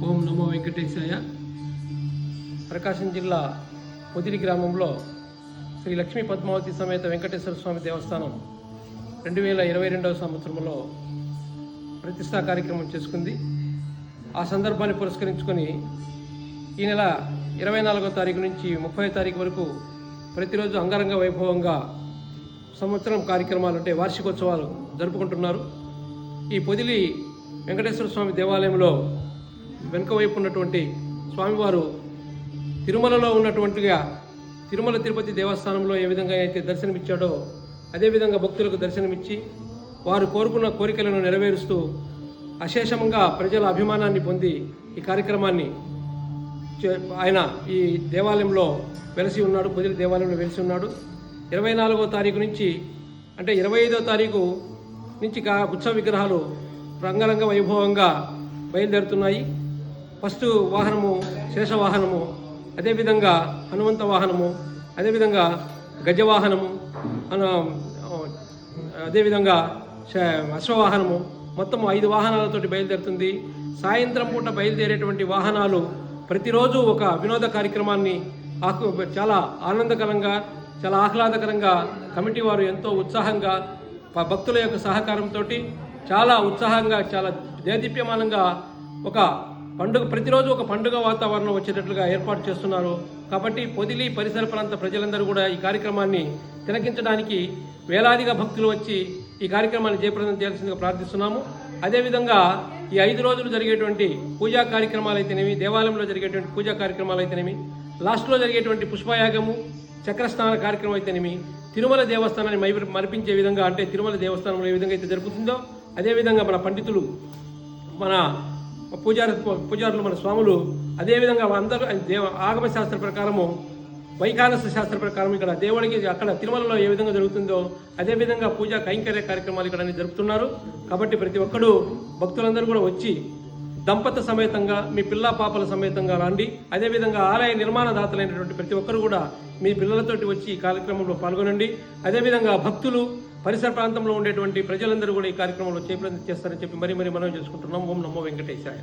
ఓం నమో వెంకటేశాయ. ప్రకాశం జిల్లా పొదిలి గ్రామంలో శ్రీ లక్ష్మీ పద్మావతి సమేత వెంకటేశ్వర స్వామి దేవస్థానం 2022వ సంవత్సరంలో ప్రతిష్టా కార్యక్రమం చేసుకుంది. ఆ సందర్భాన్ని పురస్కరించుకొని ఈ నెల 24వ తారీఖు నుంచి 30వ తారీఖు వరకు ప్రతిరోజు అంగరంగ వైభవంగా సంవత్సరం కార్యక్రమాలు అంటే వార్షికోత్సవాలు జరుపుకుంటున్నారు. ఈ పొదిలి వెంకటేశ్వర స్వామి దేవాలయంలో వెనుక వైపు ఉన్నటువంటి స్వామివారు తిరుమలలో ఉన్నటువంటిగా తిరుమల తిరుపతి దేవస్థానంలో ఏ విధంగా అయితే దర్శనమిచ్చాడో అదేవిధంగా భక్తులకు దర్శనమిచ్చి వారు కోరుకున్న కోరికలను నెరవేరుస్తూ అశేషంగా ప్రజల అభిమానాన్ని పొంది ఈ కార్యక్రమాన్ని ఆయన ఈ దేవాలయంలో వెలిసి ఉన్నాడు. పొదిలి దేవాలయంలో వెలిసి ఉన్నాడు. 24వ తారీఖు నుంచి అంటే 25వ తారీఖు నుంచి ఉత్సవ విగ్రహాలు రంగరంగ వైభవంగా బయలుదేరుతున్నాయి. ఫస్ట్ వాహనము శేషవాహనము, అదేవిధంగా హనుమంత వాహనము, అదేవిధంగా గజవాహనము, అదేవిధంగా అశ్వవాహనము, మొత్తం 5 వాహనాలతోటి బయలుదేరుతుంది. సాయంత్రం పూట బయలుదేరేటువంటి వాహనాలు ప్రతిరోజు ఒక వినోద కార్యక్రమాన్ని చాలా ఆనందకరంగా చాలా ఆహ్లాదకరంగా కమిటీ వారు ఎంతో ఉత్సాహంగా భక్తుల యొక్క సహకారంతో చాలా ఉత్సాహంగా చాలా దేదీప్యమానంగా ఒక పండుగ ప్రతిరోజు ఒక పండుగ వాతావరణం వచ్చేటట్లుగా ఏర్పాటు చేస్తున్నారు. కాబట్టి పొదిలి పరిసర ప్రాంత ప్రజలందరూ కూడా ఈ కార్యక్రమాన్ని తిలకించడానికి వేలాదిగా భక్తులు వచ్చి ఈ కార్యక్రమాన్ని జయప్రదం చేయాల్సిందిగా ప్రార్థిస్తున్నాము. అదేవిధంగా ఈ 5 రోజులు జరిగేటువంటి పూజా కార్యక్రమాలు అయితేనేమి, దేవాలయంలో జరిగేటువంటి పూజా కార్యక్రమాలు అయితేనేమి, లాస్ట్లో జరిగేటువంటి పుష్పయాగము, చక్రస్నాన కార్యక్రమం అయితేనేమి, తిరుమల దేవస్థానాన్ని మరిపించే విధంగా అంటే తిరుమల దేవస్థానంలో ఏ విధంగా అయితే జరుగుతుందో అదేవిధంగా మన పండితులు మన పూజారులు మన స్వాములు అదేవిధంగా అందరూ ఆగమ శాస్త్ర ప్రకారము వైఖానస శాస్త్ర ప్రకారం ఇక్కడ దేవుడికి అక్కడ తిరుమలలో ఏ విధంగా జరుగుతుందో అదేవిధంగా పూజా కైంకర్య కార్యక్రమాలు ఇక్కడ జరుపుతున్నారు. కాబట్టి ప్రతి ఒక్కరూ భక్తులందరూ కూడా వచ్చి దంపత సమేతంగా మీ పిల్ల పాపల సమేతంగా రండి. అదేవిధంగా ఆలయ నిర్మాణదాతలైనటువంటి ప్రతి ఒక్కరు కూడా మీ పిల్లలతోటి వచ్చి ఈ కార్యక్రమంలో పాల్గొనండి. అదేవిధంగా భక్తులు పరిసర ప్రాంతంలో ఉండేటువంటి ప్రజలందరూ కూడా ఈ కార్యక్రమంలో చేస్తారని చెప్పి మరీ మనవి చేసుకుంటున్నాం. ఓం నమో వెంకటేశాయ.